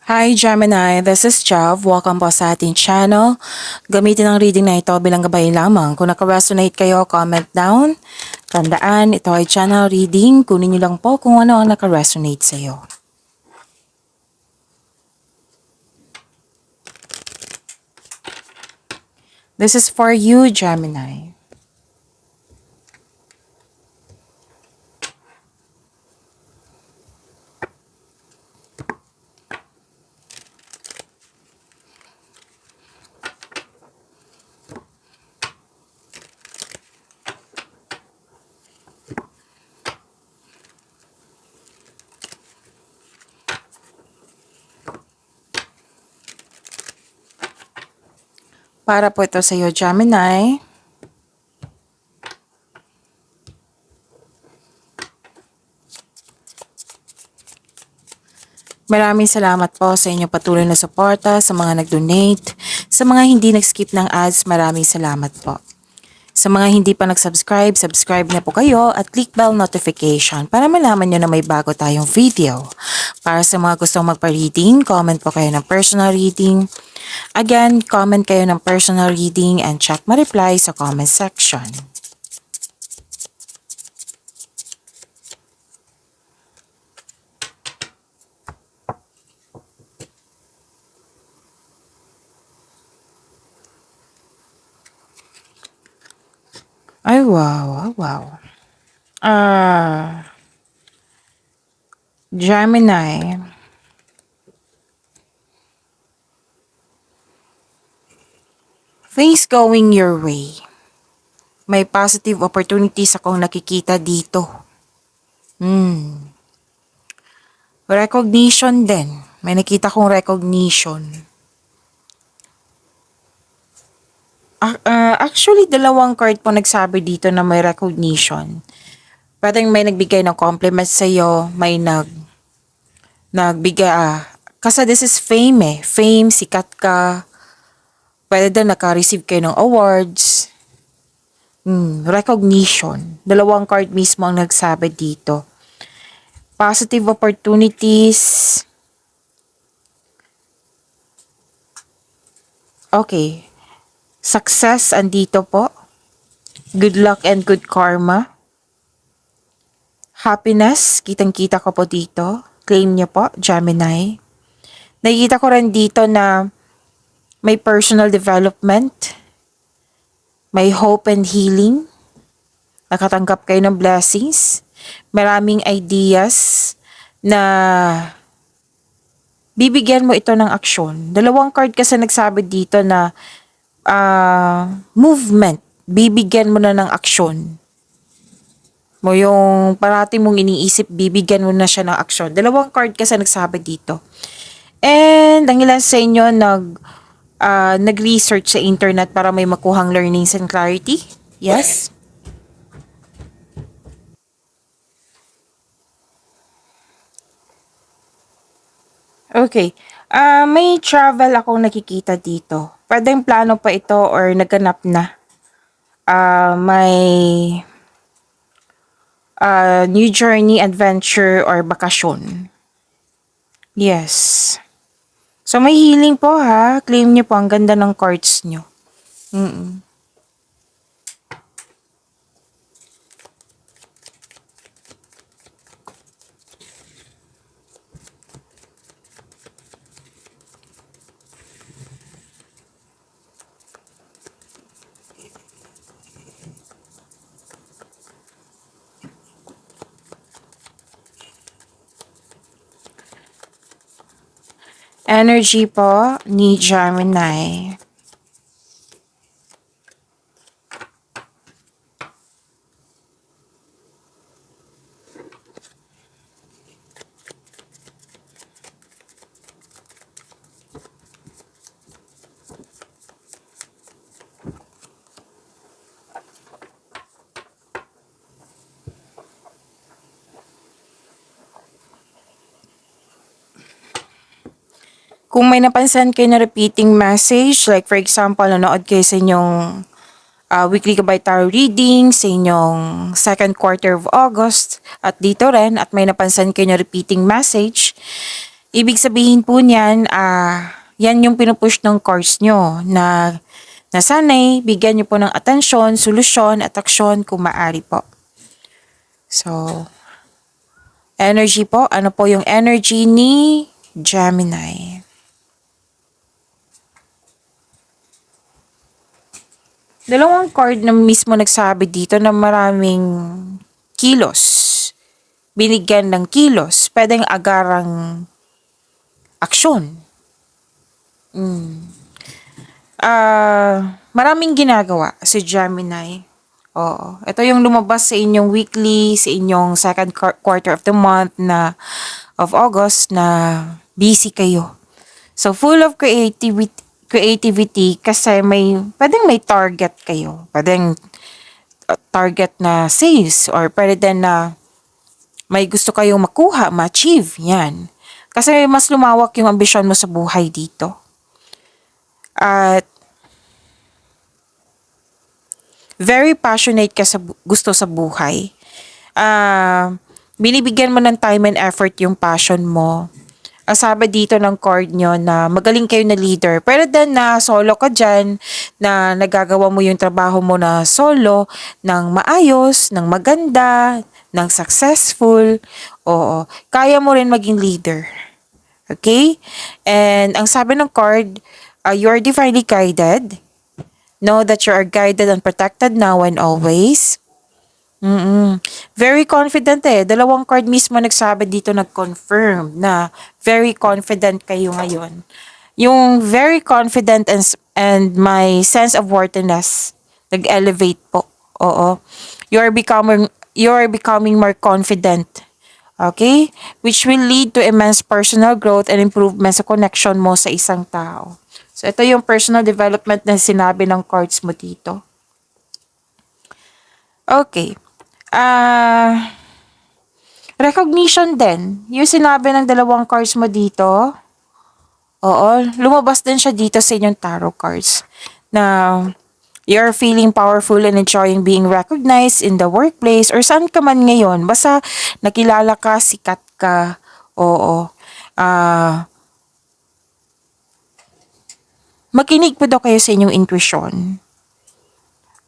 Hi Gemini, this is Jav. Welcome po sa ating channel. Gamitin ang reading na ito bilang gabay lamang. Kung naka-resonate kayo, comment down. Tandaan, ito ay channel reading. Kunin niyo lang po kung ano ang naka-resonate sa iyo. This is for you, Gemini. Para po ito sa iyo, Gemini. Maraming salamat po sa inyong patuloy na suporta, sa mga nag-donate, sa mga hindi nag-skip ng ads, maraming salamat po. Sa mga hindi pa nag-subscribe, subscribe na po kayo at click bell notification para malaman nyo na may bago tayong video. Para sa mga gustong magpa-reading, comment po kayo ng personal reading. Again, comment kayo ng personal reading and check my reply sa comment section. Ay, wow, wow. Gemini. Things going your way. May positive opportunities akong nakikita dito. Recognition din. May nakita kong recognition. Actually, dalawang card po nagsabi dito na may recognition. Pwedeng may nagbigay ng compliment sa iyo, may nagbigay, kasi this is fame eh. Fame, sikat ka. Pwede din naka-receive kayo ng awards. Recognition. Dalawang card mismo ang nagsabi dito. Positive opportunities. Okay. Success andito po. Good luck and good karma. Happiness, kitang-kita ko po dito. Claim niyo po, Gemini. Nakikita ko rin dito na may personal development. May hope and healing. Nakatanggap kayo ng blessings. Maraming ideas na bibigyan mo ito ng aksyon. Dalawang card kasi nagsabi dito na movement. Bibigyan mo na ng aksyon. Mo yung parati mong iniisip, bibigyan mo na siya ng aksyon. Dalawang card kasi nagsabi dito. And ang ilan sa inyo nag-research sa internet para may makuhang learnings and clarity? Yes? Okay. May travel akong nakikita dito. Pwedeng plano pa ito or naganap na. May new journey, adventure, or bakasyon. Yes. So, may healing po ha. Claim niyo po. Ang ganda ng cards niyo. Energy po ni Gemini. Kung may napansin kayo na repeating message, like for example, nanood kayo sa inyong weekly gabay tarot reading, sa inyong second quarter of August, at dito rin, at may napansin kayo na repeating message, Ibig sabihin po niyan, yan yung pinupush ng cards nyo na sana'y bigyan nyo po ng atensyon, solusyon at aksyon kung maaari po. So, energy po. Ano po yung energy ni Gemini? Dalawang card na mismo nagsabi dito na maraming kilos. Binigyan ng kilos. Pwedeng agarang aksyon. Maraming ginagawa si Gemini. Oo. Ito yung lumabas sa inyong weekly, sa inyong second quarter of the month of August na busy kayo. So, full of creativity kasi pwedeng may target kayo. Pwedeng target na sales or pwede din na may gusto kayong makuha, ma-achieve. Yan. Kasi mas lumawak yung ambisyon mo sa buhay dito. At very passionate ka sa gusto sa buhay. Binibigyan mo ng time and effort yung passion mo. Sabi dito ng card nyo na magaling kayo na leader. Pero then na solo ka dyan, na nagagawa mo yung trabaho mo na solo, ng maayos, ng maganda, ng successful. Oo. Kaya mo rin maging leader. Okay? And ang sabi ng card, you are divinely guided. Know that you are guided and protected now and always. Very confident eh. Dalawang card mismo nagsabi dito, nag-confirm na very confident kayo ngayon. Yung very confident and my sense of worthiness nag-elevate po. Oo. You are becoming more confident. Okay? Which will lead to immense personal growth and improvement sa connection mo sa isang tao. So, ito yung personal development na sinabi ng cards mo dito. Okay. Recognition din. Yung sinabi ng dalawang cards mo dito, oo, lumabas din siya dito sa inyong tarot cards. Na you're feeling powerful and enjoying being recognized in the workplace or saan ka man ngayon. Basta nakilala ka, sikat ka, oo. Makinig po daw kayo sa inyong intuition.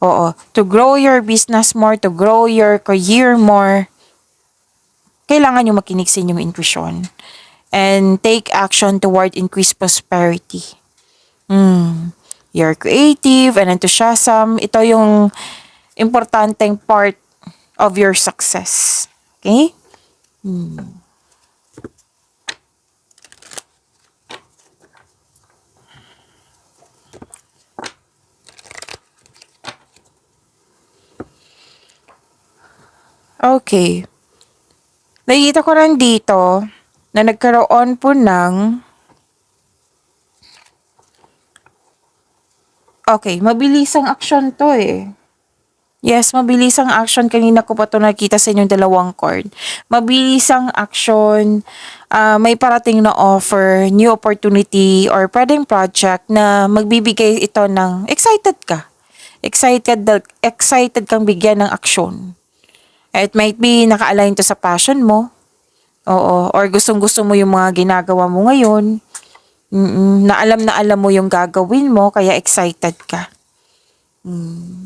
Oo. To grow your business more, to grow your career more, kailangan nyo makinig sa inyong intuition. And take action toward increased prosperity. You're creative and enthusiasm. Ito yung importanteng part of your success. Okay? Okay. Nakikita ko rin dito na nagkaroon po ng mabilisang action to eh. Yes, mabilisang action. Kanina ko pa to nakita sa inyong dalawang card. Mabilisang action, may parating na offer, new opportunity, or pwedeng project na magbibigay ito ng excited ka. Excited kang bigyan ng aksyon. It might be naka-align to sa passion mo. Oo. Or gustong-gusto mo yung mga ginagawa mo ngayon. Na alam mo yung gagawin mo, kaya excited ka.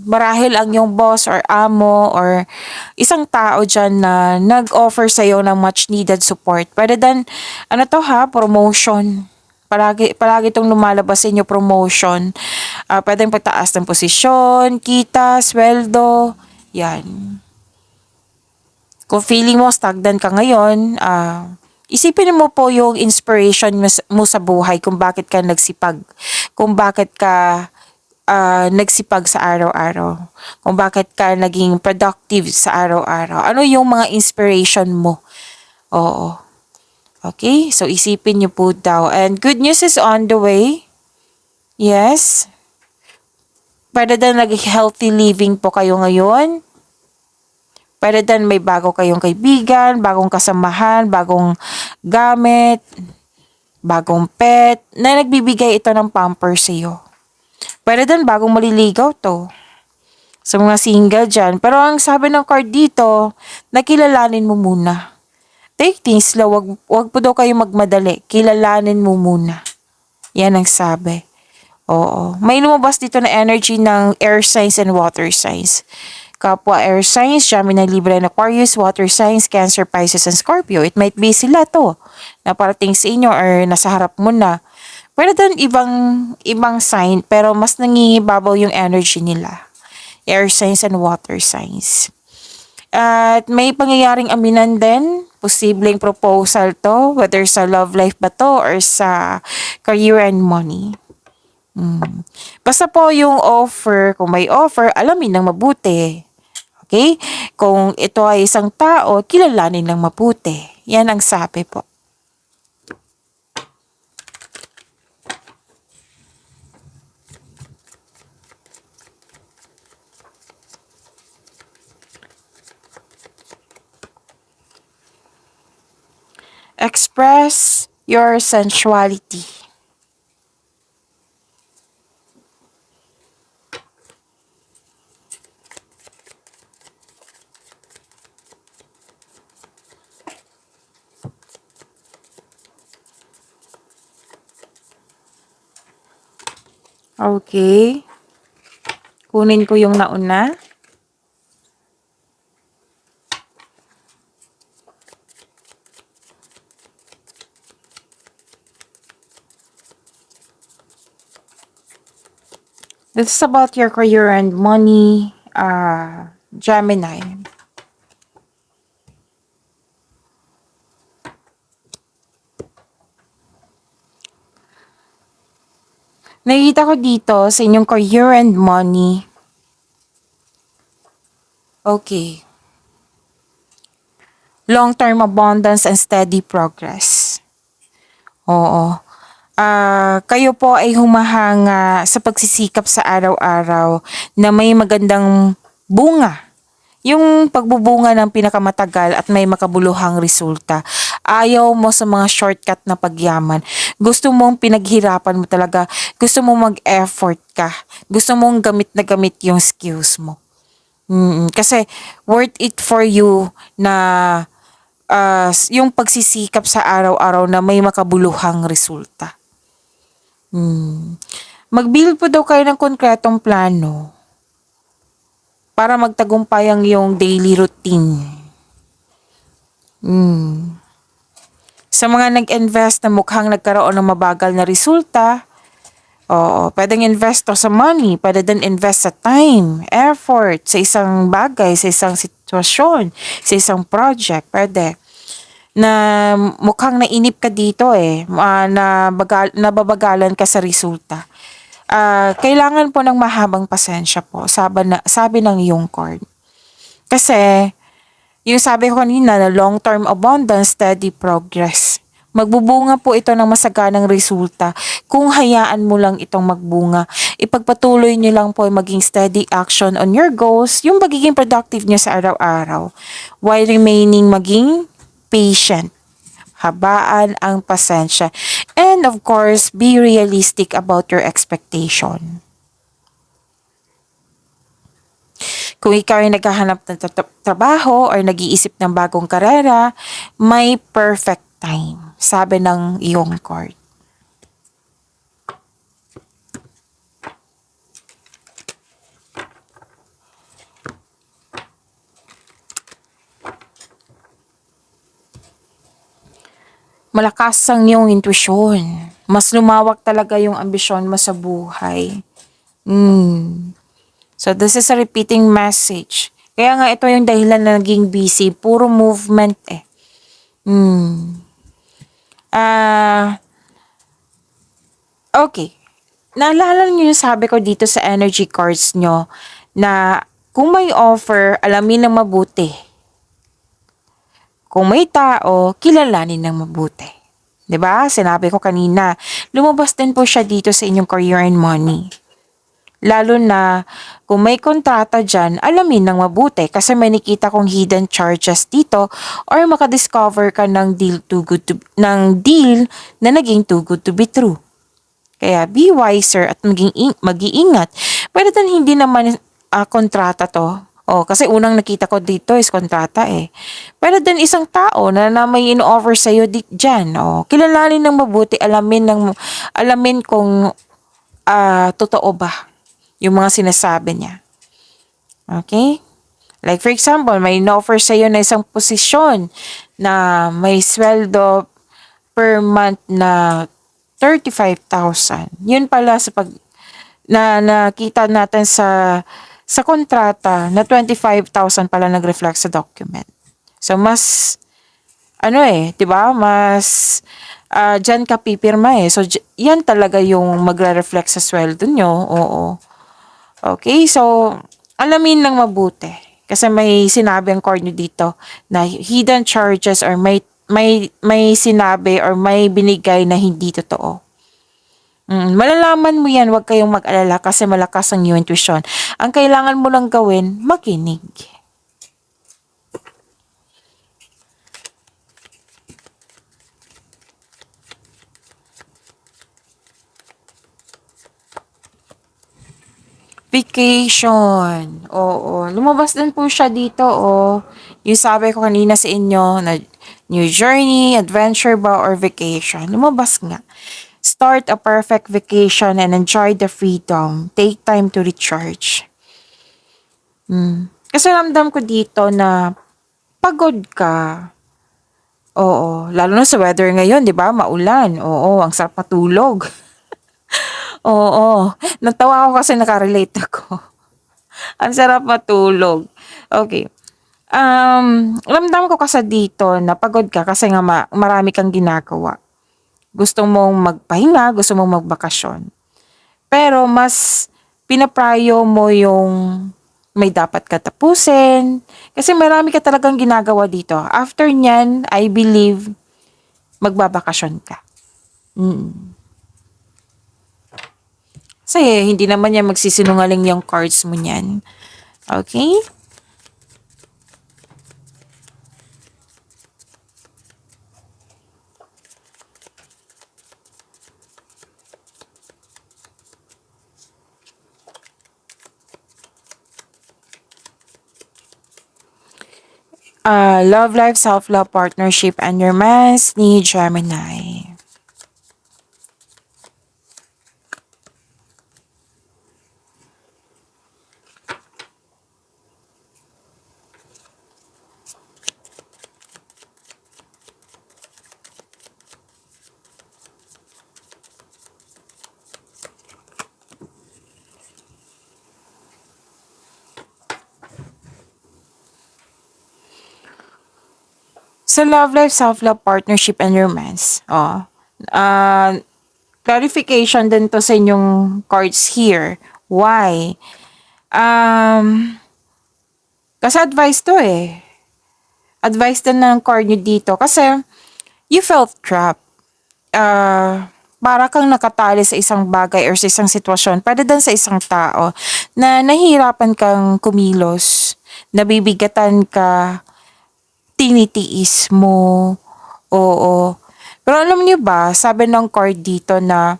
Marahil ang yung boss or amo or isang tao dyan na nag-offer sa'yo ng much needed support. Pwede din, promotion. Palagi itong lumalabas sa inyo, promotion. Pwedeng pagtaas ng posisyon, kita, sweldo. Yan. Kung feeling mo stagnant ka ngayon, isipin mo po yung inspiration mo sa buhay kung bakit ka nagsipag. Kung bakit ka nagsipag sa araw-araw. Kung bakit ka naging productive sa araw-araw. Ano yung mga inspiration mo? Oo. Okay? So, isipin niyo po daw. And good news is on the way. Yes. Pwede din nag-healthy living po kayo ngayon. Pwede din may bago kayong kaibigan, bagong kasamahan, bagong gamit, bagong pet, na nagbibigay ito ng pamper sa iyo. Pwede din bagong maliligaw to. Sa mga single dyan. Pero ang sabi ng card dito, nakilalanin mo muna. take things slow. Wag po daw kayo magmadali. Kilalanin mo muna. Yan ang sabi. Oo. May lumabas dito na energy ng air signs and water signs. Kapwa air signs, Gemini, Libra, and Aquarius, water signs, Cancer, Pisces, and Scorpio. It might be sila to na parating sa inyo or nasa harap mo na. Pero doon ibang sign pero mas nangingibabaw yung energy nila. Air signs and water signs. At may pangyayaring aminan din, posibleng proposal to, whether sa love life ba to or sa career and money. Basta po yung offer, kung may offer, alamin ng mabuti. Okay? Kung ito ay isang tao, kilalanin ng mabuti. Yan ang sabi po. Express your sensuality. Okay. Kunin ko yung nauna. This is about your career and money, Gemini. Nakikita ko dito sa inyong career and money. Okay. Long-term abundance and steady progress. Oo. Kayo po ay humahanga sa pagsisikap sa araw-araw na may magandang bunga. Yung pagbubunga ng pinakamatagal at may makabuluhang resulta. Ayaw mo sa mga shortcut na pagyaman. Gusto mong pinaghirapan mo talaga. Gusto mong mag-effort ka. Gusto mong gamit na gamit yung skills mo. Kasi worth it for you na yung pagsisikap sa araw-araw na may makabuluhang resulta. Mag-build po daw kayo ng konkretong plano para magtagumpay ang iyong daily routine. Sa mga nag-invest na mukhang nagkaroon ng mabagal na resulta, pwedeng invest to sa money, pwede din invest sa time, effort, sa isang bagay, sa isang sitwasyon, sa isang project, pwede. Na mukhang nainip ka dito nababagalan ka sa resulta. Kailangan po ng mahabang pasensya po, sabi ng iyong card. Kasi, yung sabi ko kanina na long-term abundance, steady progress. Magbubunga po ito ng masaganang resulta kung hayaan mo lang itong magbunga. Ipagpatuloy nyo lang po maging steady action on your goals, yung magiging productive nyo sa araw-araw, while remaining maging patient. Habaan ang pasensya. And of course, be realistic about your expectation. Kung ikaw ay naghahanap ng trabaho or nag-iisip ng bagong karera, may perfect time, sabi ng iyong card. Malakas ang iyong intuition. Mas lumawak talaga yung ambisyon mo sa buhay. So, this is a repeating message. Kaya nga ito yung dahilan na naging busy. Puro movement eh. Okay. Naalala niyo yung sabi ko dito sa energy cards nyo na kung may offer, alamin ng mabuti. Kung may tao, kilalanin ng mabuti. 'Di ba? Sinabi ko kanina, lumabas din po siya dito sa inyong career and money. Lalo na kung may kontrata dyan, alamin ng mabuti kasi may nakita kong hidden charges dito or makadiscover ka ng deal na naging too good to be true. Kaya be wiser at mag-iingat. Pwede din hindi naman kontrata to. Oh, kasi unang nakita ko dito is kontrata eh. Pero din isang tao na may in-offer sa iyo diyan, oh, kilalanin ng mabuti, alamin kung totoo ba yung mga sinasabi niya. Okay? Like for example, may in-offer sa iyo na isang posisyon na may sweldo per month na 35,000. Yun pala sa nakita natin sa kontrata na 25,000 pala nag-reflect sa document. So mas 'di ba? Mas diyan ka pipirma eh. So yan talaga yung magre-reflect sa sweldo nyo. Oo. Okay, so alamin ng mabuti. Kasi may sinabi ang court nyo dito na hidden charges or may sinabi or may binigay na hindi totoo. Malalaman mo yan, huwag kayong mag-alala kasi malakas ang iyong intuition. Ang kailangan mo lang gawin, makinig. Vacation. Oo, lumabas din po siya dito, oh. Yung sabi ko kanina sa inyo na new journey, adventure ba, or vacation. Lumabas nga. Start a perfect vacation and enjoy the freedom. Take time to recharge. Kasi ramdam ko dito na pagod ka. Oo, lalo na sa weather ngayon, 'di ba? Maulan. Oo, ang sarap matulog. Oo, natawa ako kasi nakarelate ako. Ang sarap matulog. Okay. Ramdam ko kasi dito na pagod ka kasi nga marami kang ginagawa. Gusto mong magpahinga, gusto mong magbakasyon. Pero mas pinaprayo mo yung may dapat ka tapusin. Kasi marami ka talagang ginagawa dito. After nyan, I believe, magbabakasyon ka. Kasi hindi naman yan magsisinungaling yung cards mo niyan. Okay? Love life, self-love, partnership, and your romance ni Gemini. Sa love life, self-love, partnership, and romance. Clarification din to sa inyong cards here. Why? Kasi advice to eh. Advice din ng card nyo dito. Kasi you felt trapped. Para kang nakatali sa isang bagay or sa isang sitwasyon, pwede din sa isang tao na nahihirapan kang kumilos, nabibigatan ka, tinitiis mo, oo. Pero alam niyo ba, sabi ng card dito na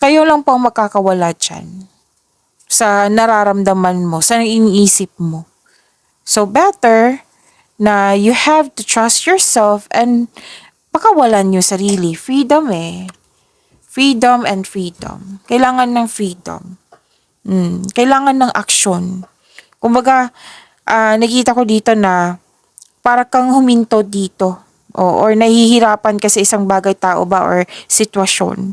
kayo lang po ang makakawala dyan sa nararamdaman mo, sa iniisip mo. So better na you have to trust yourself and pakawalan yung sarili. Freedom eh. Freedom and freedom. Kailangan ng freedom. Kailangan ng action. Kumbaga, nakita ko dito na para kang huminto dito. Or nahihirapan ka sa isang bagay, tao ba, or sitwasyon.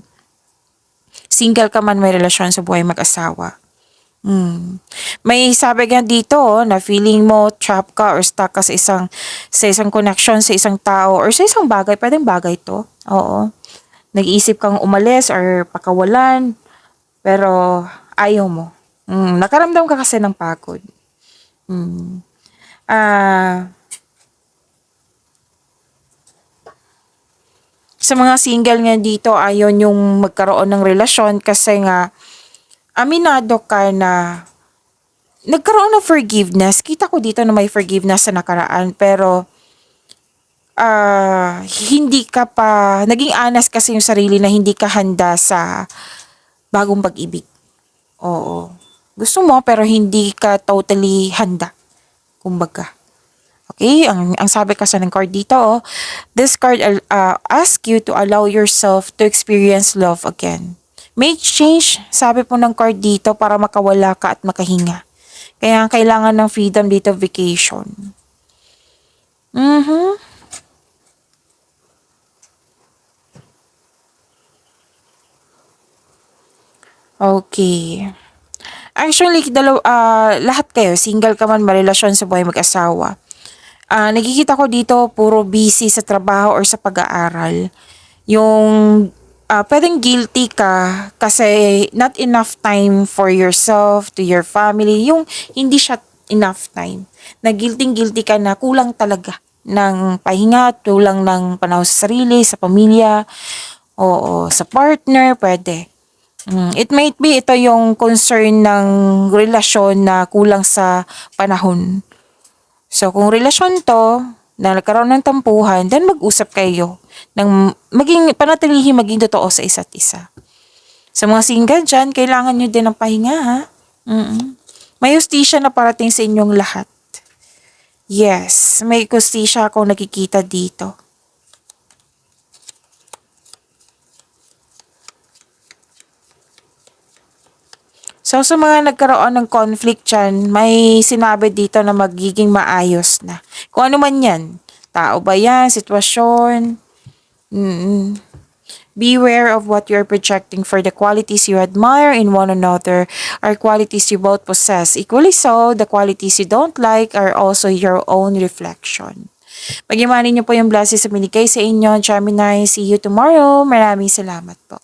Single ka man, may relasyon sa buhay mag-asawa. May sabi nga dito na feeling mo trap ka or stuck ka sa isang connection, sa isang tao, or sa isang bagay. Pwedeng bagay to. Oo. Nag-iisip kang umalis or pakawalan, pero ayaw mo. Nakaramdam ka kasi ng pagod. Sa mga single nga dito, ayaw yung magkaroon ng relasyon kasi nga aminado ka na nagkaroon ng forgiveness. Kita ko dito na may forgiveness sa nakaraan, pero hindi ka pa, naging honest kasi yung sarili na hindi ka handa sa bagong pag-ibig. Oo. Gusto mo pero hindi ka totally handa. Kumbaga. Okay, ang sabi kasi ng card dito, this card ask you to allow yourself to experience love again. Make change, sabi po ng card dito, para makawala ka at makahinga. Kaya kailangan ng freedom dito, vacation. Okay. Actually, lahat kayo, single ka man, marelasyon sa buhay mag-asawa. Nakikita ko dito, puro busy sa trabaho or sa pag-aaral. Yung pwedeng guilty ka kasi not enough time for yourself, to your family. Yung hindi siya enough time. Na guilty ka na kulang talaga ng pahinga, kulang ng panahon sa sarili, sa pamilya, o sa partner, pwede. It might be ito yung concern ng relasyon na kulang sa panahon. So, kung relasyon to, na nagkaroon ng tampuhan, then mag-usap kayo ng maging totoo sa isa't isa. Sa mga single dyan, kailangan nyo din ng pahinga, ha? May hustisya na parating sa inyong lahat. Yes, may hustisya akong nakikita dito. So, sa mga nagkaroon ng conflict dyan, may sinabi dito na magiging maayos na. Kung ano man yan. Tao ba yan? Sitwasyon? Beware of what you're projecting, for the qualities you admire in one another are qualities you both possess. Equally so, the qualities you don't like are also your own reflection. Pag-imanin niyo po yung blessings sa binigay sa inyo, Gemini. See you tomorrow. Maraming salamat po.